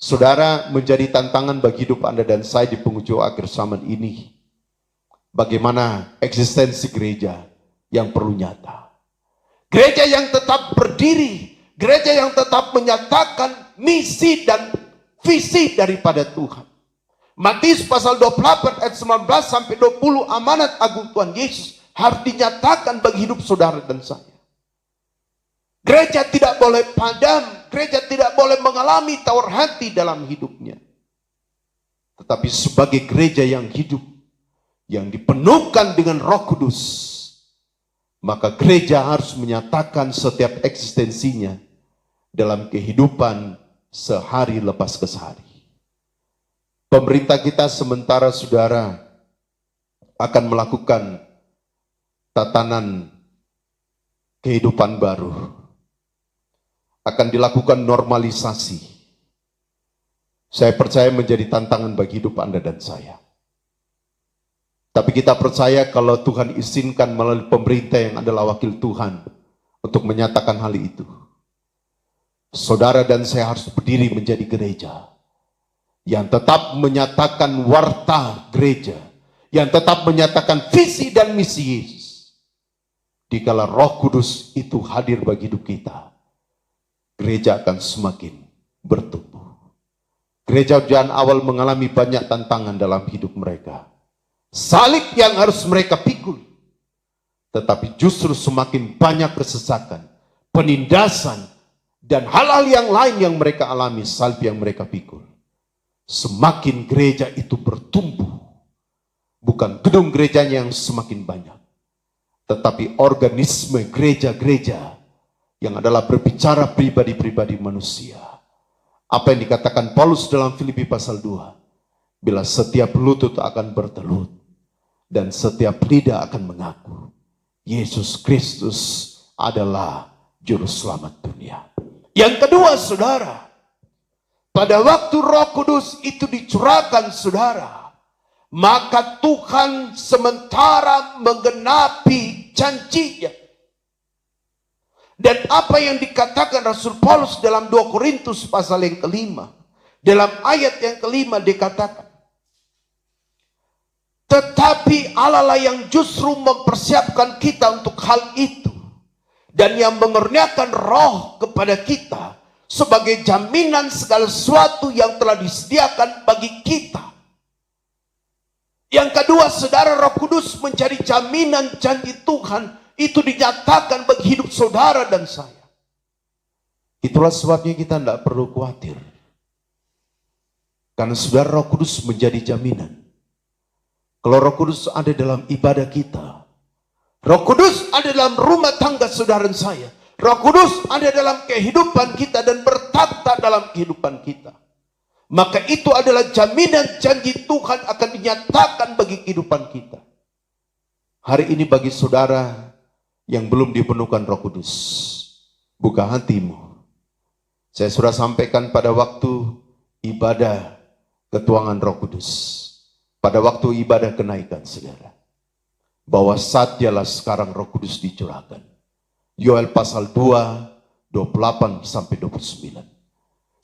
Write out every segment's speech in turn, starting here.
Saudara, menjadi tantangan bagi hidup Anda dan saya di penghujung akhir zaman ini. Bagaimana eksistensi gereja yang perlu nyata. Gereja yang tetap berdiri, gereja yang tetap menyatakan misi dan visi daripada Tuhan. Matius pasal 28 ayat 19 sampai 20, amanat agung Tuhan Yesus harus dinyatakan bagi hidup saudara dan saya. Gereja tidak boleh padam, gereja tidak boleh mengalami tawar hati dalam hidupnya. Tetapi sebagai gereja yang hidup, yang dipenuhkan dengan Roh Kudus, maka gereja harus menyatakan setiap eksistensinya dalam kehidupan sehari lepas ke sehari. Pemerintah kita sementara saudara akan melakukan tatanan kehidupan baru. Akan dilakukan normalisasi. Saya percaya menjadi tantangan bagi hidup Anda dan saya. Tapi kita percaya kalau Tuhan izinkan melalui pemerintah yang adalah wakil Tuhan untuk menyatakan hal itu. Saudara dan saya harus berdiri menjadi gereja yang tetap menyatakan warta gereja, yang tetap menyatakan visi dan misi Yesus. Dikala Roh Kudus itu hadir bagi hidup kita, gereja akan semakin bertumbuh. Gereja zaman awal mengalami banyak tantangan dalam hidup mereka. Salib yang harus mereka pikul. Tetapi justru semakin banyak kesesakan, penindasan, dan hal-hal yang lain yang mereka alami, salib yang mereka pikul. Semakin gereja itu bertumbuh. Bukan gedung gerejanya yang semakin banyak, tetapi organisme gereja-gereja yang adalah berbicara pribadi-pribadi manusia. Apa yang dikatakan Paulus dalam Filipi pasal 2. Bila setiap lutut akan bertelut dan setiap lidah akan mengaku Yesus Kristus adalah juru selamat dunia. Yang kedua saudara, pada waktu Roh Kudus itu dicurahkan saudara, maka Tuhan sementara menggenapi janjinya. Dan apa yang dikatakan Rasul Paulus dalam 2 Korintus pasal yang kelima, dalam ayat yang kelima dikatakan, tetapi Allah lah yang justru mempersiapkan kita untuk hal itu, dan yang mengurniakan roh kepada kita sebagai jaminan segala sesuatu yang telah disediakan bagi kita. Yang kedua saudara, Roh Kudus menjadi jaminan janji Tuhan itu dinyatakan bagi hidup saudara dan saya. Itulah sebabnya kita tidak perlu khawatir. Karena saudara, Roh Kudus menjadi jaminan. Kalau Roh Kudus ada dalam ibadah kita, Roh Kudus ada dalam rumah tangga saudara dan saya, Roh Kudus ada dalam kehidupan kita dan bertata dalam kehidupan kita, maka itu adalah jaminan janji Tuhan akan dinyatakan bagi kehidupan kita. Hari ini bagi saudara yang belum dipenuhkan Roh Kudus, buka hatimu. Saya sudah sampaikan pada waktu ibadah ketuangan Roh Kudus, pada waktu ibadah kenaikan saudara, bahwa saatnya sekarang Roh Kudus dicurahkan. Yoel pasal 2, 28 sampai 29.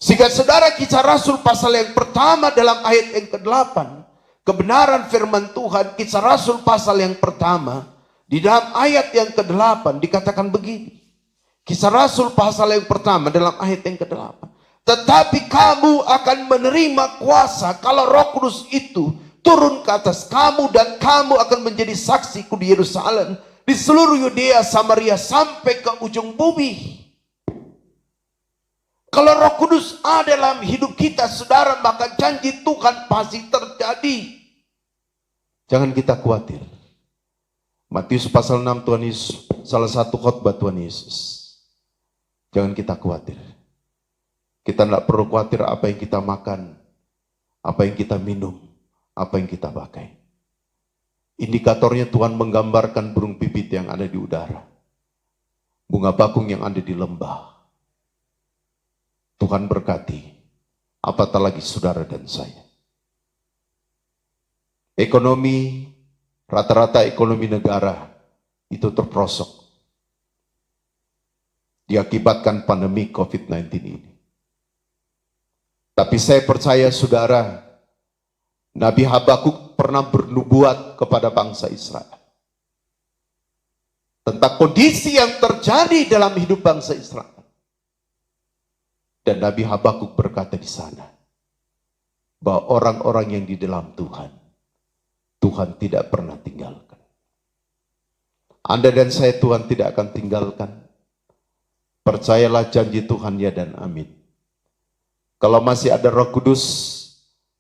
Sehingga saudara, Kisah Rasul pasal yang pertama dalam ayat yang ke-8, kebenaran firman Tuhan, Kisah Rasul pasal yang pertama, di dalam ayat yang ke-8 dikatakan begini. Kisah Rasul pasal yang pertama dalam ayat yang ke-8. Tetapi kamu akan menerima kuasa kalau Roh Kudus itu turun ke atas kamu, dan kamu akan menjadi saksiku di Yerusalem, di seluruh Yudea, Samaria, sampai ke ujung bumi. Kalau Roh Kudus ada dalam hidup kita saudara, maka janji Tuhan pasti terjadi. Jangan kita khawatir. Matius pasal 6 Tuhan Yesus, salah satu khotbah Tuhan Yesus. Jangan kita khawatir. Kita tidak perlu khawatir apa yang kita makan, apa yang kita minum, apa yang kita pakai. Indikatornya Tuhan menggambarkan burung pipit yang ada di udara, bunga bakung yang ada di lembah. Tuhan berkati, apatah lagi saudara dan saya. Ekonomi, rata-rata ekonomi negara itu terperosok diakibatkan pandemi COVID-19 ini. Tapi saya percaya saudara, Nabi Habakuk pernah bernubuat kepada bangsa Israel tentang kondisi yang terjadi dalam hidup bangsa Israel. Dan Nabi Habakuk berkata di sana, bahwa orang-orang yang di dalam Tuhan, Tuhan tidak pernah tinggalkan. Anda dan saya Tuhan tidak akan tinggalkan. Percayalah janji Tuhan, ya dan amin. Kalau masih ada Roh Kudus,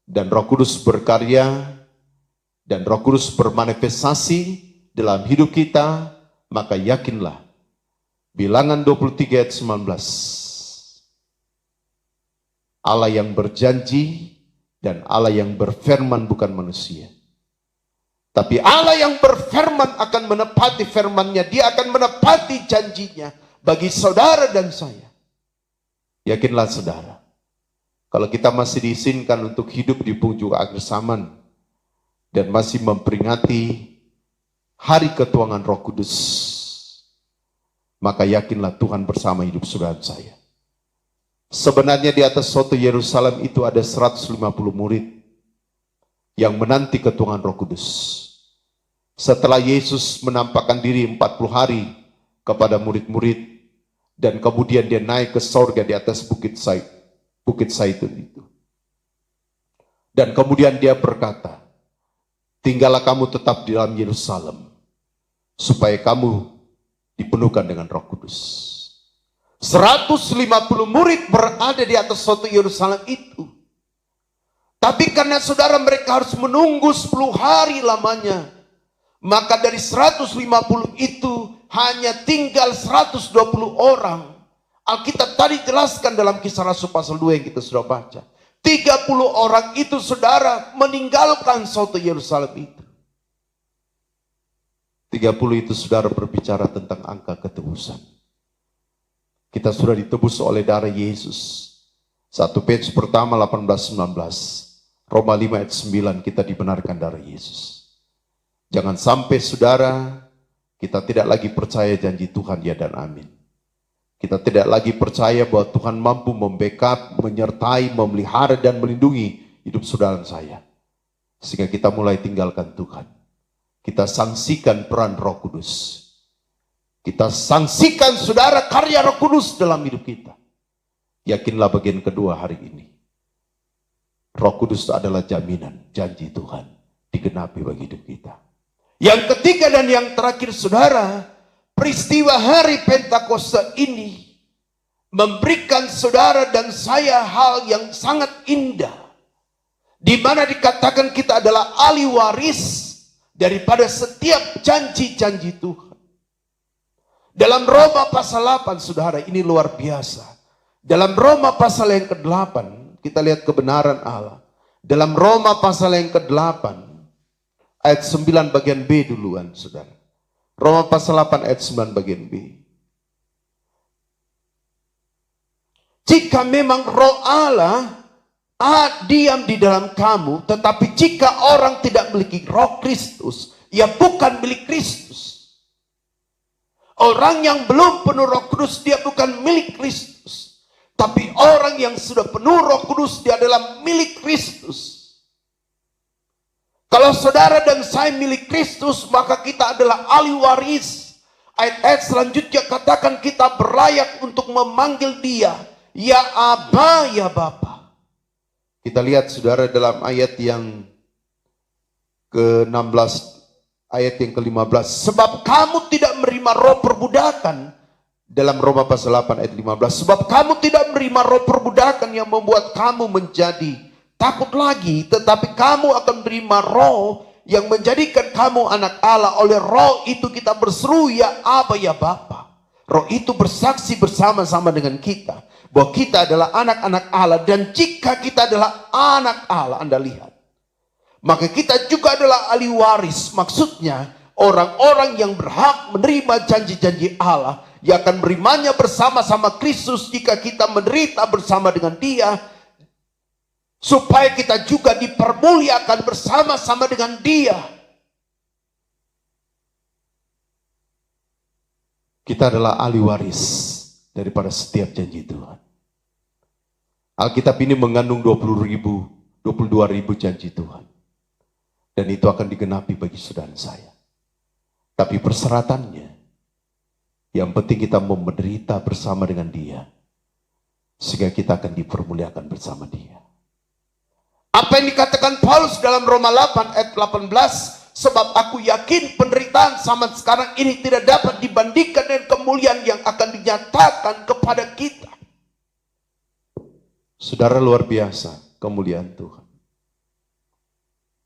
dan Roh Kudus berkarya, dan Roh Kudus bermanifestasi dalam hidup kita, maka yakinlah, Bilangan 23 ayat 19, Allah yang berjanji dan Allah yang berfirman bukan manusia. Tapi Allah yang berfirman akan menepati firman-Nya, Dia akan menepati janjinya bagi saudara dan saya. Yakinlah saudara, kalau kita masih diizinkan untuk hidup di penghujung akhir zaman dan masih memperingati hari ketuangan Roh Kudus, maka yakinlah Tuhan bersama hidup saudara saya. Sebenarnya di atas soto Yerusalem itu ada 150 murid yang menanti ketuangan Roh Kudus. Setelah Yesus menampakkan diri 40 hari kepada murid-murid, dan kemudian dia naik ke sorga di atas Bukit Zaitun itu. Dan kemudian dia berkata, tinggallah kamu tetap di dalam Yerusalem, supaya kamu dipenuhkan dengan Roh Kudus. 150 murid berada di atas suatu Yerusalem itu. Tapi karena saudara mereka harus menunggu 10 hari lamanya, maka dari 150 itu hanya tinggal 120 orang. Alkitab tadi jelaskan dalam Kisah Rasul pasal 2 yang kita sudah baca. 30 orang itu saudara meninggalkan suatu Yerusalem itu. 30 itu saudara berbicara tentang angka ketebusan. Kita sudah ditebus oleh darah Yesus. 1 Petrus pertama 18-19. Roma 5 ayat 9, kita dibenarkan darah Yesus. Jangan sampai saudara, kita tidak lagi percaya janji Tuhan, ya dan amin. Kita tidak lagi percaya bahwa Tuhan mampu membackup, menyertai, memelihara dan melindungi hidup saudara dan saya. Sehingga kita mulai tinggalkan Tuhan. Kita sanksikan peran Roh Kudus. Kita sanksikan saudara karya Roh Kudus dalam hidup kita. Yakinlah bagian kedua hari ini. Roh Kudus adalah jaminan janji Tuhan digenapi bagi hidup kita. Yang ketiga dan yang terakhir saudara, peristiwa hari Pentakosta ini memberikan saudara dan saya hal yang sangat indah, di mana dikatakan kita adalah ahli waris daripada setiap janji-janji Tuhan. Dalam Roma pasal 8 saudara, ini luar biasa. Dalam Roma pasal yang ke-8 kita lihat kebenaran Allah. Dalam Roma pasal yang ke-8 ayat 9 bagian B duluan saudara. Roma pasal 8 ayat 9 bagian B. Jika memang roh Allah diam di dalam kamu, tetapi jika orang tidak memiliki roh Kristus, ia bukan milik Kristus. Orang yang belum penuh Roh Kudus, dia bukan milik Kristus. Tapi orang yang sudah penuh Roh Kudus, dia adalah milik Kristus. Kalau saudara dan saya milik Kristus, maka kita adalah ahli waris. Ayat-ayat selanjutnya katakan kita berlayak untuk memanggil Dia, ya Aba, ya Bapa. Kita lihat saudara dalam ayat yang ke-16, ayat yang ke-15. Sebab kamu tidak menerima roh perbudakan. Dalam Roma pasal 8 ayat 15. Sebab kamu tidak menerima roh perbudakan yang membuat kamu menjadi takut lagi. Tetapi kamu akan menerima roh yang menjadikan kamu anak Allah. Oleh roh itu kita berseru, ya Aba, ya Bapa. Roh itu bersaksi bersama-sama dengan kita bahwa kita adalah anak-anak Allah. Dan jika kita adalah anak Allah, Anda lihat, maka kita juga adalah ahli waris. Maksudnya orang-orang yang berhak menerima janji-janji Allah, yang akan menerimanya bersama-sama Kristus jika kita menderita bersama dengan Dia, supaya kita juga dipermuliakan bersama-sama dengan Dia. Kita adalah ahli waris daripada setiap janji Tuhan. Alkitab ini mengandung 22.000 janji Tuhan. Dan itu akan digenapi bagi saudara saya. Tapi persyaratannya, yang penting kita mau menderita bersama dengan Dia, sehingga kita akan dipermuliakan bersama Dia. Apa yang dikatakan Paulus dalam Roma 8 ayat 18, sebab aku yakin penderitaan zaman sekarang ini tidak dapat dibandingkan dengan kemuliaan yang akan dinyatakan kepada kita. Saudara, luar biasa kemuliaan Tuhan.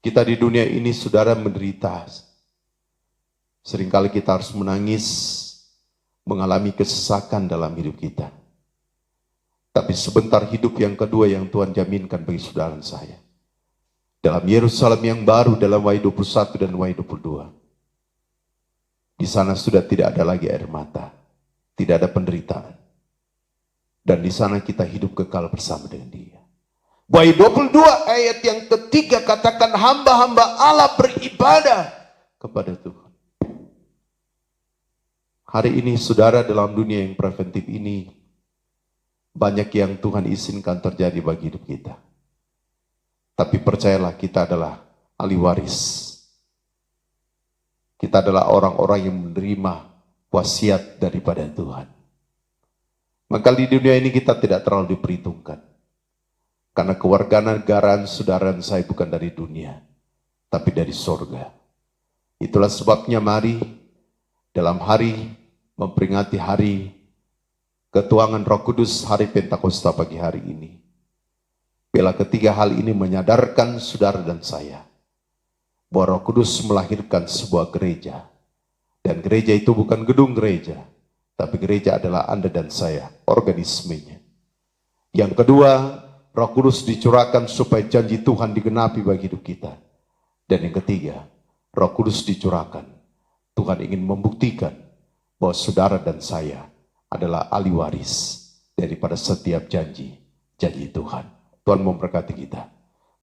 Kita di dunia ini, saudara, menderita. Seringkali kita harus menangis, mengalami kesesakan dalam hidup kita. Tapi sebentar hidup yang kedua yang Tuhan jaminkan bagi saudara dan saya. Dalam Yerusalem yang baru, dalam Wahyu 21 dan Wahyu 22. Di sana sudah tidak ada lagi air mata. Tidak ada penderitaan. Dan di sana kita hidup kekal bersama dengan Dia. Wahyu 22 ayat yang ketiga katakan, hamba-hamba Allah beribadah kepada Tuhan. Hari ini saudara, dalam dunia yang preventif ini, banyak yang Tuhan izinkan terjadi bagi hidup kita. Tapi percayalah, kita adalah ahli waris. Kita adalah orang-orang yang menerima wasiat daripada Tuhan. Maka di dunia ini kita tidak terlalu diperhitungkan. Karena kewarganegaraan saudara dan saya bukan dari dunia, tapi dari sorga. Itulah sebabnya mari dalam hari memperingati hari ketuangan Roh Kudus, hari Pentakosta pagi hari ini. Bila ketiga hal ini menyadarkan saudara dan saya bahwa Roh Kudus melahirkan sebuah gereja. Dan gereja itu bukan gedung gereja, tapi gereja adalah Anda dan saya, organismenya. Yang kedua, Roh Kudus dicurahkan supaya janji Tuhan digenapi bagi hidup kita. Dan yang ketiga, Roh Kudus dicurahkan. Tuhan ingin membuktikan bahwa saudara dan saya adalah ahli waris daripada setiap janji Tuhan. Tuhan memberkati kita.